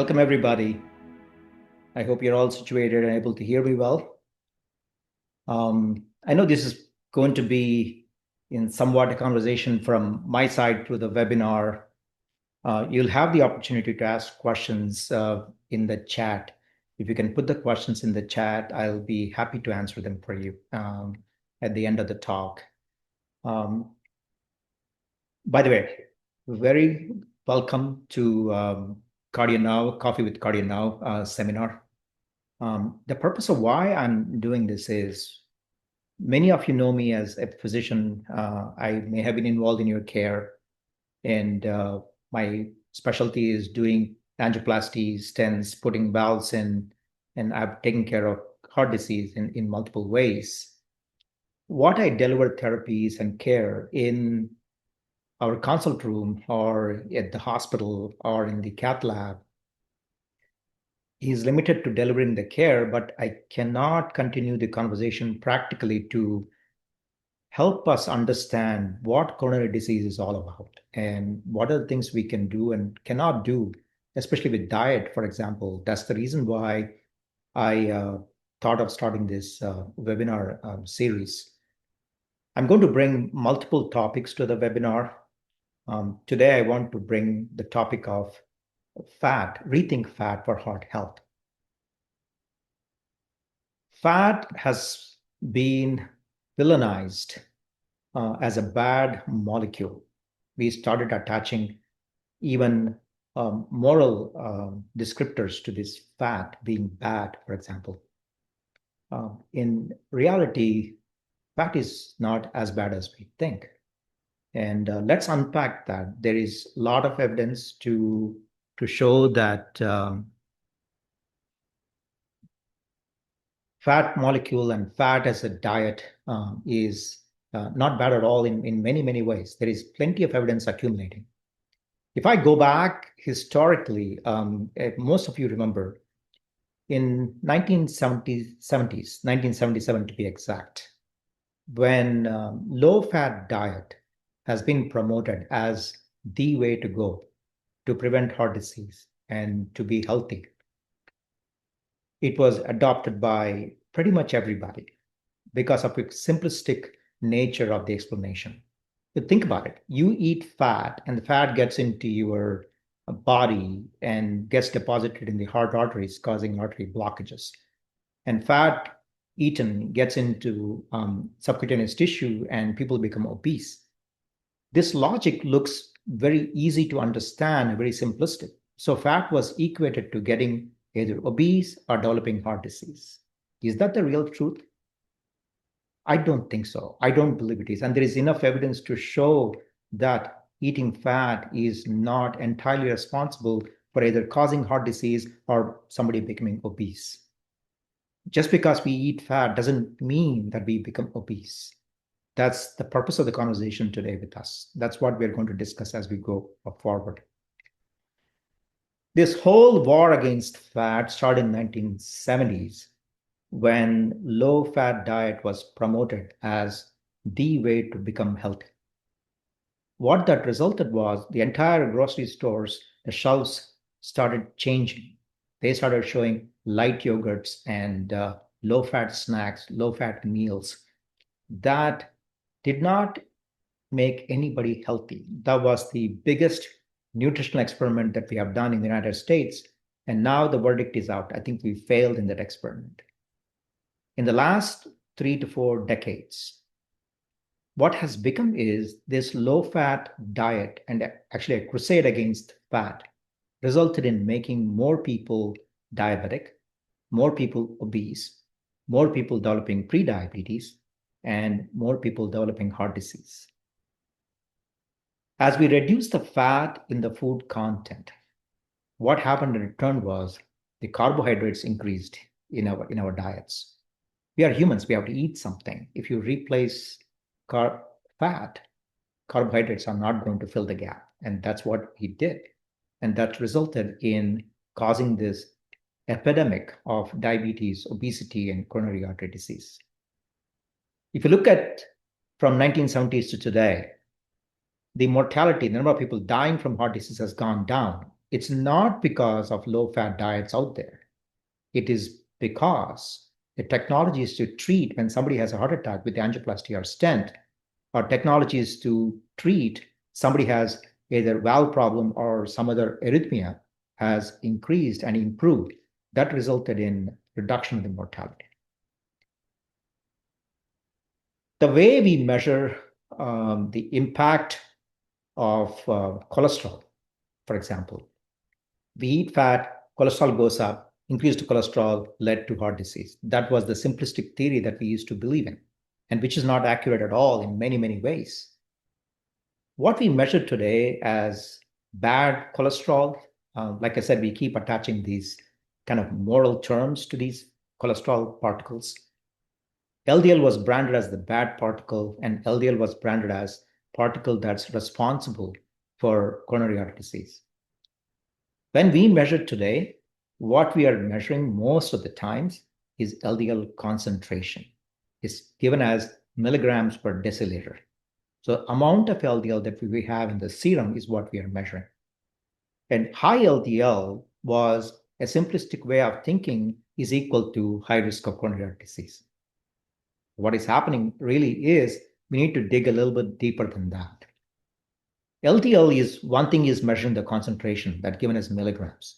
Welcome, everybody. I hope you're all situated and able to hear me well. I know this is going to be in somewhat a conversation from my side through the webinar. You'll have the opportunity to ask questions in the chat. If you can put the questions in the chat, I'll be happy to answer them for you at the end of the talk. By the way, very welcome to CardioNow, Coffee with CardioNow seminar. The purpose of why I'm doing this is many of you know me as a physician. I may have been involved in your care, and my specialty is doing angioplasty, stents, putting valves in, and I've taken care of heart disease in multiple ways. What I deliver therapies and care in our consult room or at the hospital or in the cath lab is limited to delivering the care, but I cannot continue the conversation practically to help us understand what coronary disease is all about and what are the things we can do and cannot do, especially with diet, for example. That's the reason why I thought of starting this webinar series. I'm going to bring multiple topics to the webinar. Today, I want to bring the topic of fat, rethink fat for heart health. Fat has been villainized as a bad molecule. We started attaching even moral descriptors to this fat being bad, for example. In reality, fat is not as bad as we think. And let's unpack that. There is a lot of evidence to show that fat molecule and fat as a diet is not bad at all in many, many ways. There is plenty of evidence accumulating. If I go back historically, most of you remember in 1977 to be exact, when low-fat diet has been promoted as the way to go to prevent heart disease and to be healthy. It was adopted by pretty much everybody because of its simplistic nature of the explanation. You think about it. You eat fat, and the fat gets into your body and gets deposited in the heart arteries, causing artery blockages. And fat eaten gets into subcutaneous tissue, and people become obese. This logic looks very easy to understand and very simplistic. So fat was equated to getting either obese or developing heart disease. Is that the real truth? I don't think so. I don't believe it is. And there is enough evidence to show that eating fat is not entirely responsible for either causing heart disease or somebody becoming obese. Just because we eat fat doesn't mean that we become obese. That's the purpose of the conversation today with us. That's what we're going to discuss as we go forward. This whole war against fat started in 1970s when low-fat diet was promoted as the way to become healthy. What that resulted was the entire grocery stores, the shelves started changing. They started showing light yogurts and low-fat snacks, low-fat meals. That did not make anybody healthy. That was the biggest nutritional experiment that we have done in the United States. And now the verdict is out. I think we failed in that experiment. In the last 3 to 4 decades, what has become is this low-fat diet and actually a crusade against fat resulted in making more people diabetic, more people obese, more people developing prediabetes, and more people developing heart disease. As we reduce the fat in the food content, what happened in return was the carbohydrates increased in our diets. We are humans, we have to eat something. If you replace fat, carbohydrates are not going to fill the gap. And that's what he did. And that resulted in causing this epidemic of diabetes, obesity, and coronary artery disease. If you look at from 1970s to today, the mortality, the number of people dying from heart disease has gone down. It's not because of low-fat diets out there. It is because the technologies to treat when somebody has a heart attack with angioplasty or stent, or technologies to treat somebody has either valve problem or some other arrhythmia has increased and improved. That resulted in reduction of the mortality. The way we measure the impact of cholesterol, for example, we eat fat, cholesterol goes up, increased cholesterol led to heart disease. That was the simplistic theory that we used to believe in, and which is not accurate at all in many, many ways. What we measure today as bad cholesterol, like I said, we keep attaching these kind of moral terms to these cholesterol particles. LDL was branded as the bad particle, and LDL was branded as particle that's responsible for coronary artery disease. When we measure today, what we are measuring most of the times is LDL concentration. It's given as milligrams per deciliter. So amount of LDL that we have in the serum is what we are measuring. And high LDL was a simplistic way of thinking is equal to high risk of coronary artery disease. What is happening really is we need to dig a little bit deeper than that. LDL is one thing is measuring the concentration that given as milligrams.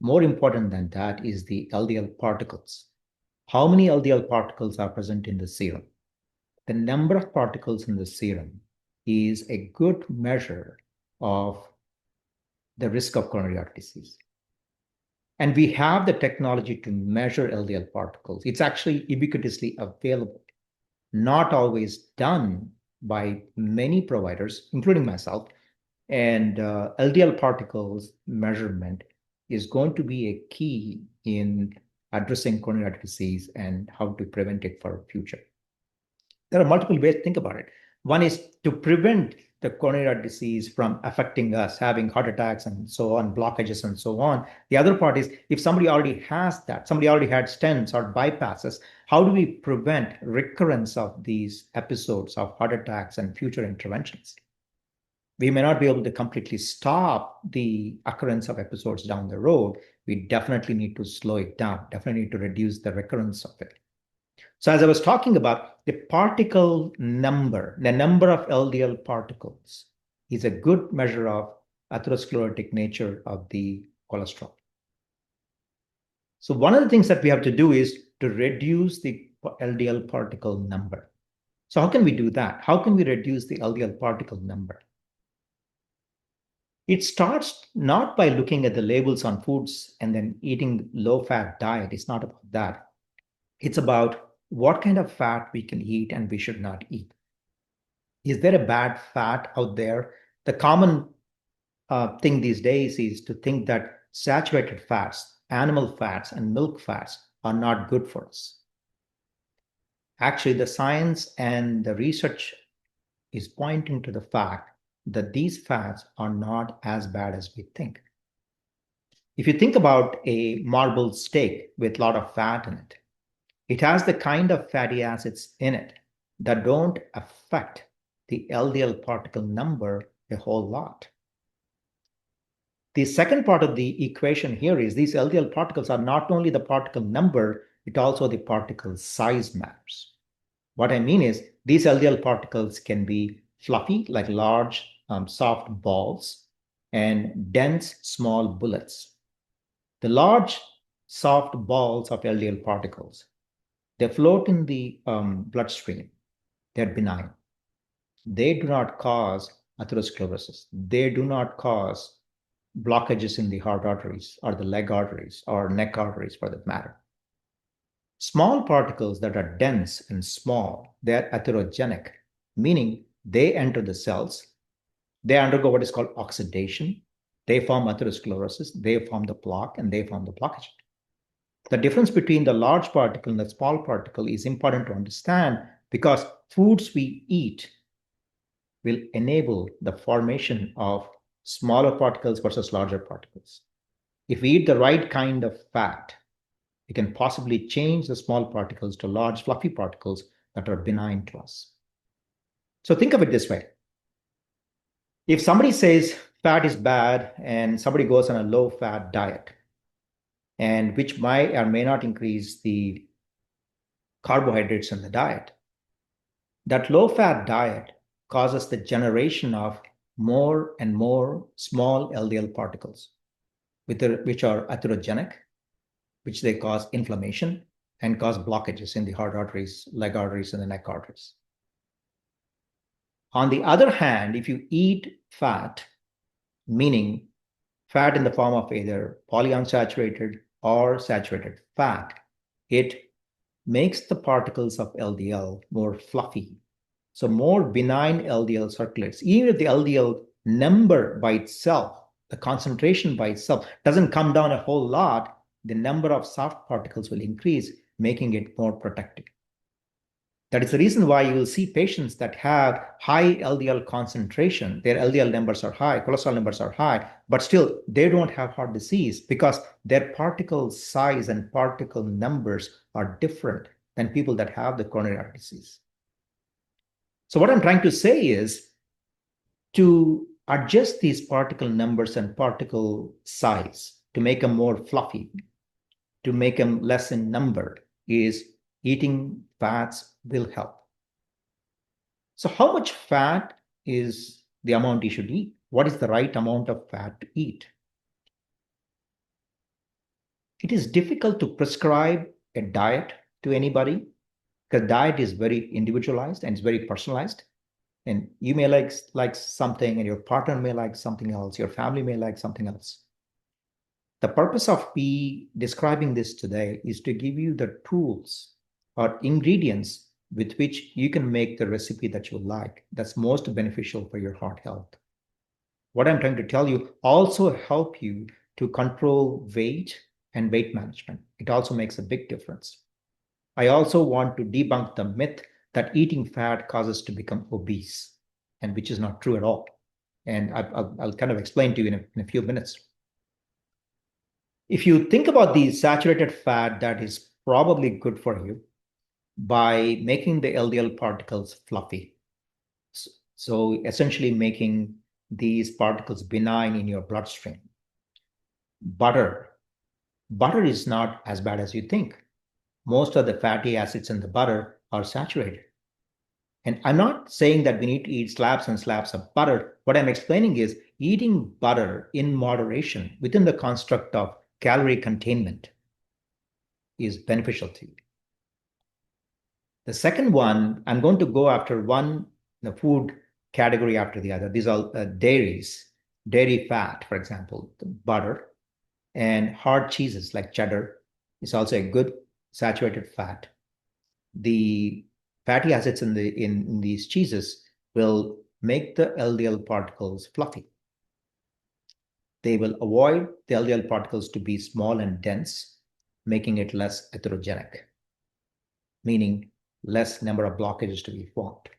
More important than that is the LDL particles. How many LDL particles are present in the serum? The number of particles in the serum is a good measure of the risk of coronary artery disease. And we have the technology to measure LDL particles. It's actually ubiquitously available, not always done by many providers, including myself. And LDL particles measurement is going to be a key in addressing coronary artery disease and how to prevent it for future. There are multiple ways to think about it. One is to prevent the coronary artery disease from affecting us, having heart attacks and so on, blockages and so on. The other part is if somebody already has that, somebody already had stents or bypasses, how do we prevent recurrence of these episodes of heart attacks and future interventions? We may not be able to completely stop the occurrence of episodes down the road. We definitely need to slow it down, definitely need to reduce the recurrence of it. So as I was talking about, the particle number, the number of LDL particles is a good measure of atherosclerotic nature of the cholesterol. So one of the things that we have to do is to reduce the LDL particle number. So how can we do that? How can we reduce the LDL particle number? It starts not by looking at the labels on foods and then eating low-fat diet. It's not about that. It's about what kind of fat we can eat and we should not eat. Is there a bad fat out there? The common thing these days is to think that saturated fats, animal fats, and milk fats are not good for us. Actually, the science and the research is pointing to the fact that these fats are not as bad as we think. If you think about a marble steak with a lot of fat in it, it has the kind of fatty acids in it that don't affect the LDL particle number a whole lot. The second part of the equation here is these LDL particles are not only the particle number, it also the particle size matters. What I mean is these LDL particles can be fluffy, like large, soft balls, and dense, small bullets. The large, soft balls of LDL particles, they float in the bloodstream. They're benign. They do not cause atherosclerosis. They do not cause blockages in the heart arteries or the leg arteries or neck arteries for that matter. Small particles that are dense and small, they're atherogenic, meaning they enter the cells, they undergo what is called oxidation, they form atherosclerosis, they form the plaque, and they form the blockage. The difference between the large particle and the small particle is important to understand because foods we eat will enable the formation of smaller particles versus larger particles. If we eat the right kind of fat, we can possibly change the small particles to large fluffy particles that are benign to us. So think of it this way. If somebody says fat is bad and somebody goes on a low fat diet, and which might or may not increase the carbohydrates in the diet, that low fat diet causes the generation of more and more small LDL particles, which are atherogenic, which they cause inflammation and cause blockages in the heart arteries, leg arteries, and the neck arteries. On the other hand, if you eat fat, meaning fat in the form of either polyunsaturated or saturated fat, it makes the particles of LDL more fluffy. So more benign LDL circulates. Even if the LDL number by itself, the concentration by itself doesn't come down a whole lot, the number of soft particles will increase, making it more protective. That is the reason why you will see patients that have high LDL concentration, their LDL numbers are high, cholesterol numbers are high, but still they don't have heart disease because their particle size and particle numbers are different than people that have the coronary heart disease. So what I'm trying to say is to adjust these particle numbers and particle size to make them more fluffy, to make them less in number, is eating fats will help. So how much fat is the amount you should eat? What is the right amount of fat to eat? It is difficult to prescribe a diet to anybody because diet is very individualized and it's very personalized. And you may like something and your partner may like something else, your family may like something else. The purpose of me describing this today is to give you the tools or ingredients with which you can make the recipe that you like, that's most beneficial for your heart health. What I'm trying to tell you also help you to control weight and weight management. It also makes a big difference. I also want to debunk the myth that eating fat causes to become obese, and which is not true at all. And I'll kind of explain to you in a few minutes. If you think about the saturated fat that is probably good for you by making the LDL particles fluffy, so essentially making these particles benign in your bloodstream. Butter is not as bad as you think. Most of the fatty acids in the butter are saturated. And I'm not saying that we need to eat slabs and slabs of butter. What I'm explaining is eating butter in moderation within the construct of calorie containment is beneficial to you. The second one, I'm going to go after one food category after the other. These are dairies, dairy fat, for example, butter, and hard cheeses like cheddar is also a good saturated fat. The fatty acids in these cheeses will make the LDL particles fluffy. They will avoid the LDL particles to be small and dense, making it less atherogenic, meaning less number of blockages to be formed.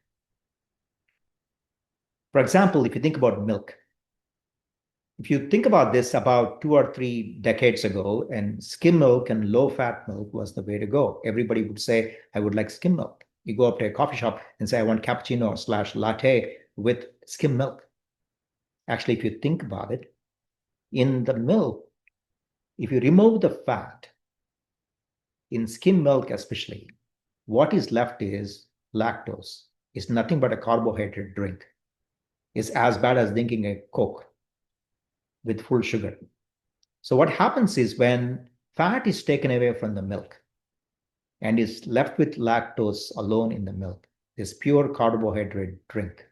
For example, if you think about milk, if you think about this about 2 or 3 decades ago, and skim milk and low-fat milk was the way to go. Everybody would say, I would like skim milk. You go up to a coffee shop and say, I want cappuccino/latte with skim milk. Actually, if you think about it, in the milk, if you remove the fat, in skim milk especially, what is left is lactose. It's nothing but a carbohydrate drink. It's as bad as drinking a Coke with full sugar. So what happens is when fat is taken away from the milk and is left with lactose alone in the milk, this pure carbohydrate drink,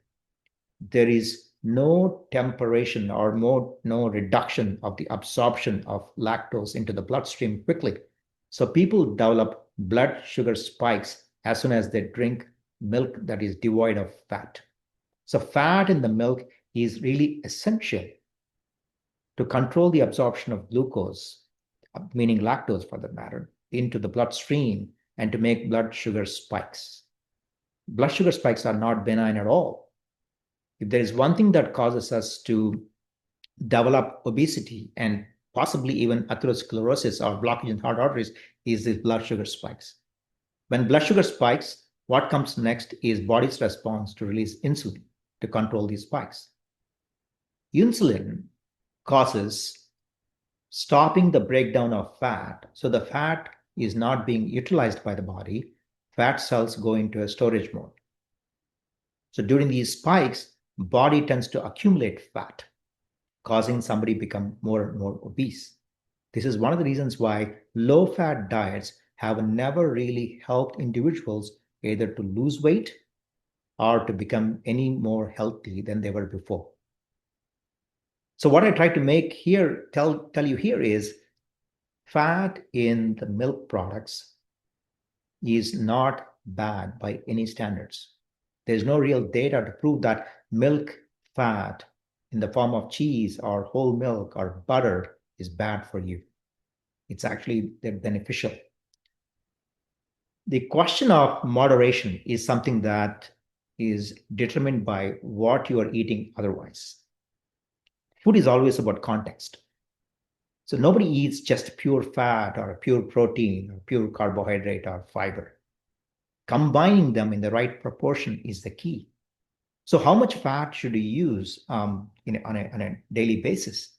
there is no temperation or no reduction of the absorption of lactose into the bloodstream quickly. So people develop blood sugar spikes as soon as they drink milk that is devoid of fat. So fat in the milk is really essential to control the absorption of glucose, meaning lactose for that matter, into the bloodstream and to make blood sugar spikes. Blood sugar spikes are not benign at all. If there is one thing that causes us to develop obesity and possibly even atherosclerosis or blockage in heart arteries is these blood sugar spikes. When blood sugar spikes, what comes next is body's response to release insulin to control these spikes. Insulin causes stopping the breakdown of fat. So the fat is not being utilized by the body. Fat cells go into a storage mode. So during these spikes, body tends to accumulate fat, causing somebody become more and more obese. This is one of the reasons why low-fat diets have never really helped individuals either to lose weight or to become any more healthy than they were before. So what I try to make here, tell you here is fat in the milk products is not bad by any standards. There's no real data to prove that milk fat in the form of cheese or whole milk or butter is bad for you. It's actually beneficial. The question of moderation is something that is determined by what you are eating otherwise. Food is always about context. So nobody eats just pure fat or pure protein or pure carbohydrate or fiber. Combining them in the right proportion is the key. So how much fat should you use on a daily basis?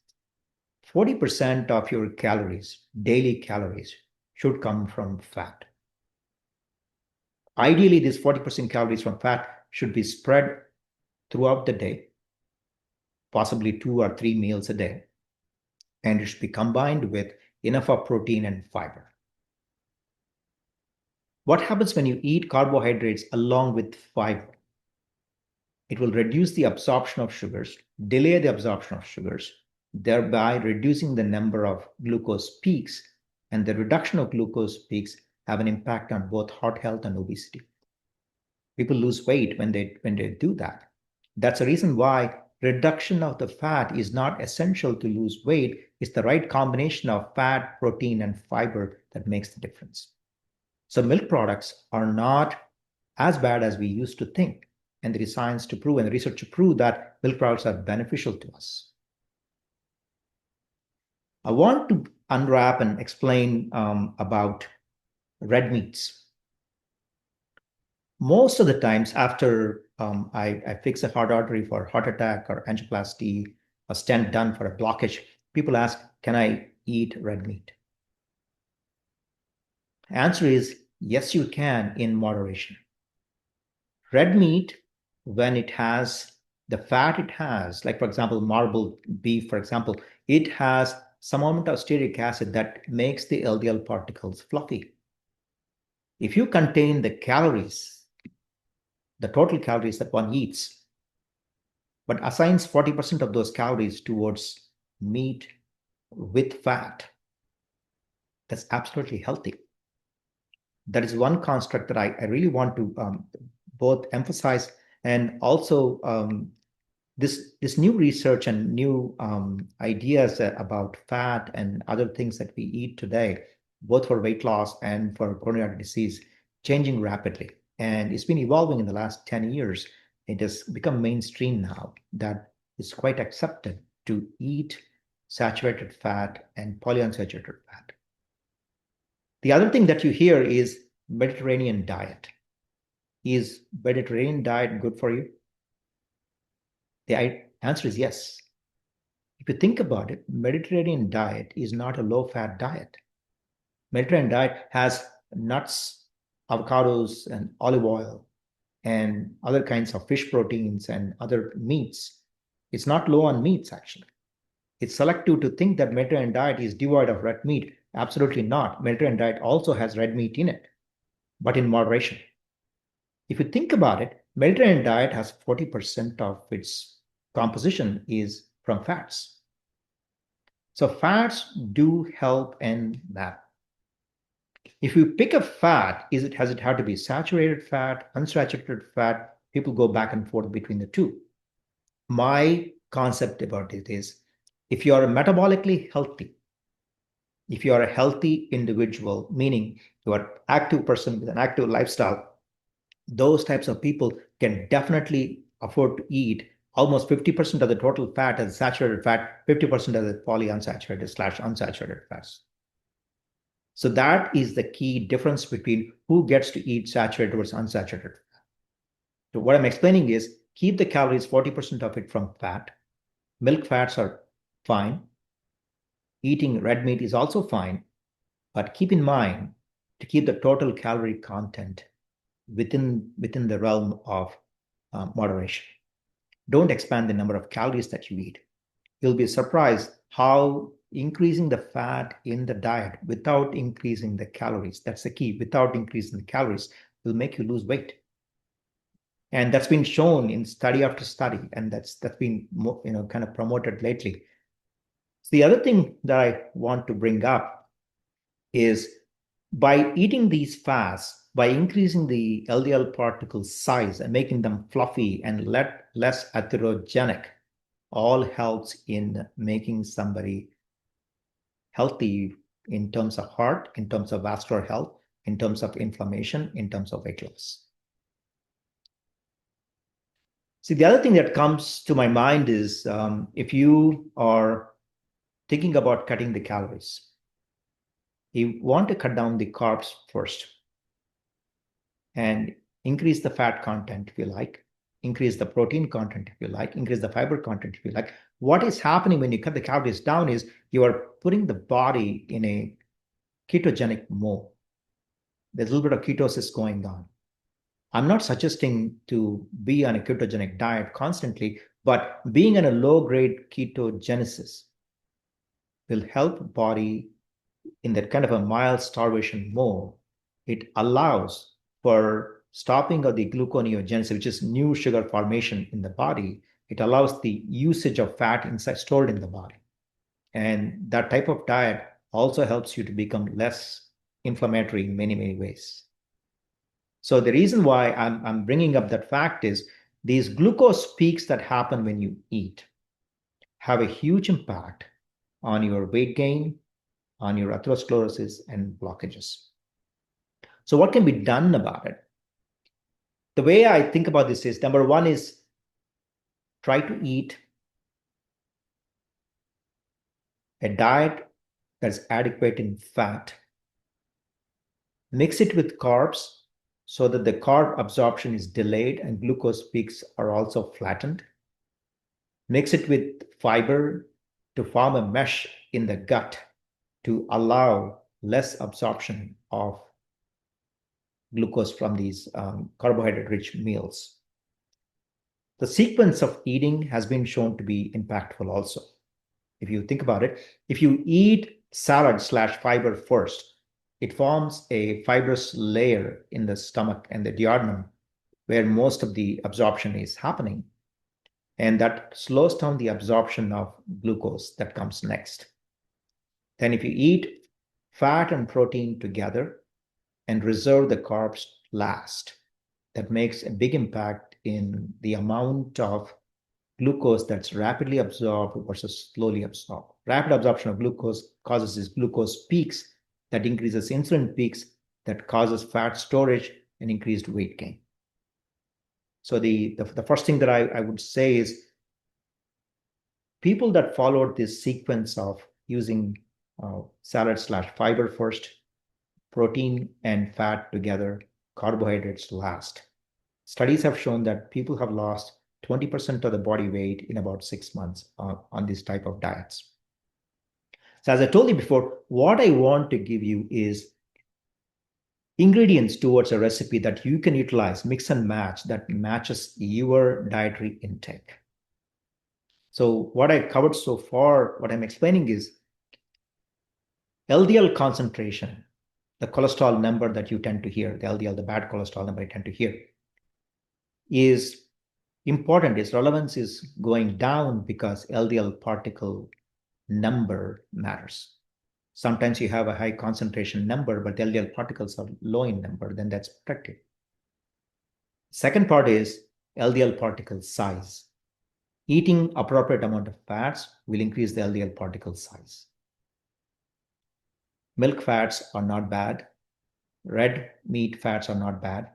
40% of your calories, daily calories, should come from fat. Ideally, these 40% calories from fat should be spread throughout the day, possibly 2 or 3 meals a day, and it should be combined with enough of protein and fiber. What happens when you eat carbohydrates along with fiber? It will reduce the absorption of sugars, delay the absorption of sugars, thereby reducing the number of glucose peaks, and the reduction of glucose peaks have an impact on both heart health and obesity. People lose weight when they do that. That's the reason why reduction of the fat is not essential to lose weight. It's the right combination of fat, protein, and fiber that makes the difference. So milk products are not as bad as we used to think. And there is science to prove and research to prove that milk products are beneficial to us. I want to unwrap and explain about red meats. Most of the times after I fix a heart artery for heart attack or angioplasty, a stent done for a blockage, people ask, can I eat red meat? Answer is yes, you can in moderation. Red meat, when it has the fat it has, like for example, marbled beef, for example, it has some amount of stearic acid that makes the LDL particles fluffy. If you contain the calories, the total calories that one eats, but assigns 40% of those calories towards meat with fat, that's absolutely healthy. That is one construct that I really want to both emphasize, and also this new research and new ideas about fat and other things that we eat today, both for weight loss and for coronary disease, changing rapidly. And it's been evolving in the last 10 years. It has become mainstream now that it's quite accepted to eat saturated fat and polyunsaturated fat. The other thing that you hear is Mediterranean diet. Is Mediterranean diet good for you? The answer is yes. If you think about it, Mediterranean diet is not a low-fat diet. Mediterranean diet has nuts, avocados, and olive oil, and other kinds of fish proteins and other meats. It's not low on meats, actually. It's selective to think that Mediterranean diet is devoid of red meat. Absolutely not. Mediterranean diet also has red meat in it, but in moderation. If you think about it, Mediterranean diet has 40% of its composition is from fats. So fats do help in that. If you pick a fat, has it had to be saturated fat, unsaturated fat? People go back and forth between the two. My concept about it is, if you are metabolically healthy, if you are a healthy individual, meaning you are an active person with an active lifestyle, those types of people can definitely afford to eat almost 50% of the total fat as saturated fat, 50% of the polyunsaturated/unsaturated fats. So that is the key difference between who gets to eat saturated versus unsaturated fat. So what I'm explaining is keep the calories, 40% of it from fat, Milk fats are fine. Eating red meat is also fine, but keep in mind to keep the total calorie content within the realm of moderation. Don't expand the number of calories that you eat. You'll be surprised how increasing the fat in the diet without increasing the calories, that's the key, without increasing the calories, will make you lose weight. And that's been shown in study after study, and that's been kind of promoted lately. So the other thing that I want to bring up is by eating these fasts, by increasing the LDL particle size and making them fluffy and less atherogenic, all helps in making somebody healthy in terms of heart, in terms of vascular health, in terms of inflammation, in terms of weight loss. See, the other thing that comes to my mind is if you are thinking about cutting the calories, you want to cut down the carbs first and increase the fat content if you like, increase the protein content if you like, increase the fiber content if you like. What is happening when you cut the calories down is you are putting the body in a ketogenic mode. There's a little bit of ketosis going on. I'm not suggesting to be on a ketogenic diet constantly, but being in a low-grade ketogenesis will help body in that kind of a mild starvation mode. It allows for stopping of the gluconeogenesis, which is new sugar formation in the body. It allows the usage of fat inside stored in the body. And that type of diet also helps you to become less inflammatory in many, many ways. So the reason why I'm bringing up that fact is these glucose peaks that happen when you eat have a huge impact on your weight gain, on your atherosclerosis and blockages. So what can be done about it? The way I think about this is, number one is try to eat a diet that's adequate in fat. Mix it with carbs so that the carb absorption is delayed and glucose peaks are also flattened. Mix it with fiber to form a mesh in the gut to allow less absorption of glucose from these carbohydrate-rich meals. The sequence of eating has been shown to be impactful also. If you think about it, if you eat salad/fiber first, it forms a fibrous layer in the stomach and the duodenum where most of the absorption is happening. And that slows down the absorption of glucose that comes next. Then if you eat fat and protein together and reserve the carbs last, that makes a big impact in the amount of glucose that's rapidly absorbed versus slowly absorbed. Rapid absorption of glucose causes these glucose peaks that increases insulin peaks that causes fat storage and increased weight gain. So the first thing that I would say is people that followed this sequence of using salad/fiber first, protein and fat together, carbohydrates last. Studies have shown that people have lost 20% of the body weight in about 6 months on this type of diets. So as I told you before, what I want to give you is ingredients towards a recipe that you can utilize, mix and match, that matches your dietary intake. So what I covered so far, what I'm explaining is LDL concentration, the cholesterol number that you tend to hear, the LDL, the bad cholesterol number you tend to hear, is important. Its relevance is going down because LDL particle number matters. Sometimes you have a high concentration number, but the LDL particles are low in number, then that's protected. Second part is LDL particle size. Eating appropriate amount of fats will increase the LDL particle size. Milk fats are not bad. Red meat fats are not bad.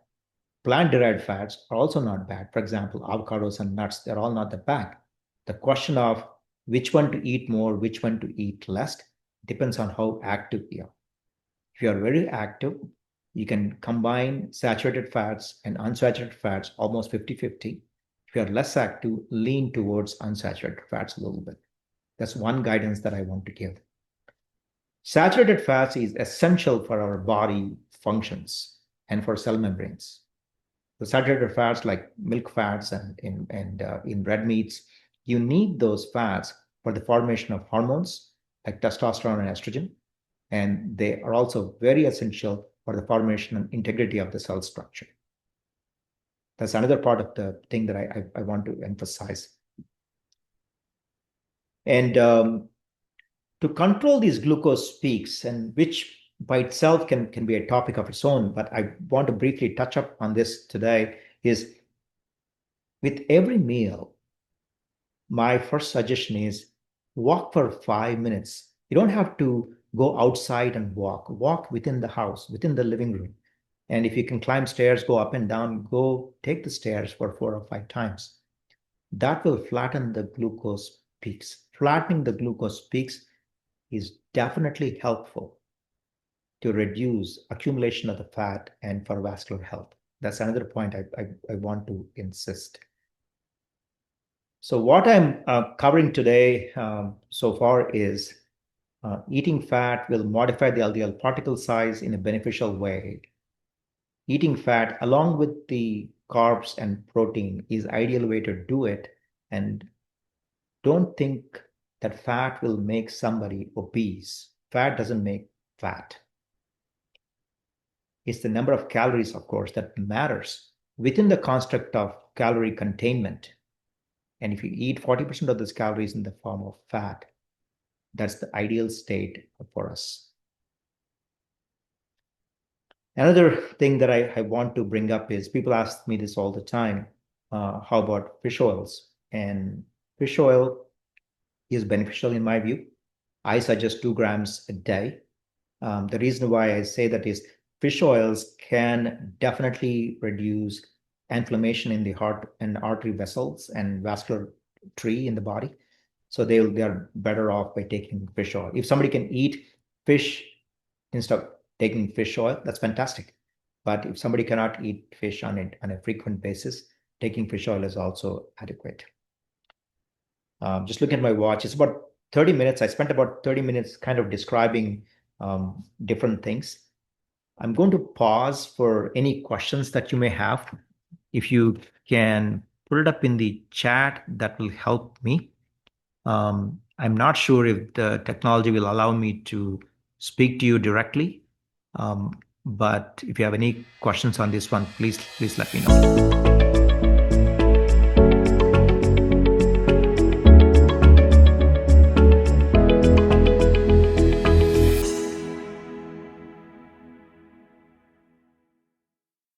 Plant-derived fats are also not bad. For example, avocados and nuts, they're all not that bad. The question of which one to eat more, which one to eat less, depends on how active you are. If you are very active, you can combine saturated fats and unsaturated fats almost 50-50. If If you're less active, lean towards unsaturated fats a little bit. That's one guidance that I want to give. Saturated fats is essential for our body functions and for cell membranes. The saturated fats like milk fats and in red meats, you need those fats for the formation of hormones like testosterone and estrogen. And they are also very essential for the formation and integrity of the cell structure. That's another part of the thing that I want to emphasize. And to control these glucose peaks, and which by itself can be a topic of its own, but I want to briefly touch up on this today, is with every meal, my first suggestion is walk for 5 minutes. You don't have to go outside and walk within the house, within the living room. And if you can climb stairs, go up and down, go take the stairs for 4 or 5 times. That will flatten the glucose peaks. Flattening the glucose peaks is definitely helpful to reduce accumulation of the fat and for vascular health. That's another point I want to insist. So what I'm covering today so far is eating fat will modify the LDL particle size in a beneficial way. Eating fat along with the carbs and protein is ideal way to do it. And don't think that fat will make somebody obese. Fat doesn't make fat. It's the number of calories, of course, that matters within the construct of calorie containment. And if you eat 40% of those calories in the form of fat, that's the ideal state for us. Another thing that I want to bring up is people ask me this all the time. How about fish oils? And fish oil is beneficial in my view. I suggest 2 grams a day. The reason why I say that is fish oils can definitely reduce inflammation in the heart and artery vessels and vascular tree in the body. So they are better off by taking fish oil. If somebody can eat fish instead of taking fish oil, that's fantastic. But if somebody cannot eat fish on a frequent basis, taking fish oil is also adequate. Just look at my watch. It's about 30 minutes. I spent about 30 minutes kind of describing different things. I'm going to pause for any questions that you may have. If you can put it up in the chat, that will help me. I'm not sure if the technology will allow me to speak to you directly. But if you have any questions on this one, please let me know.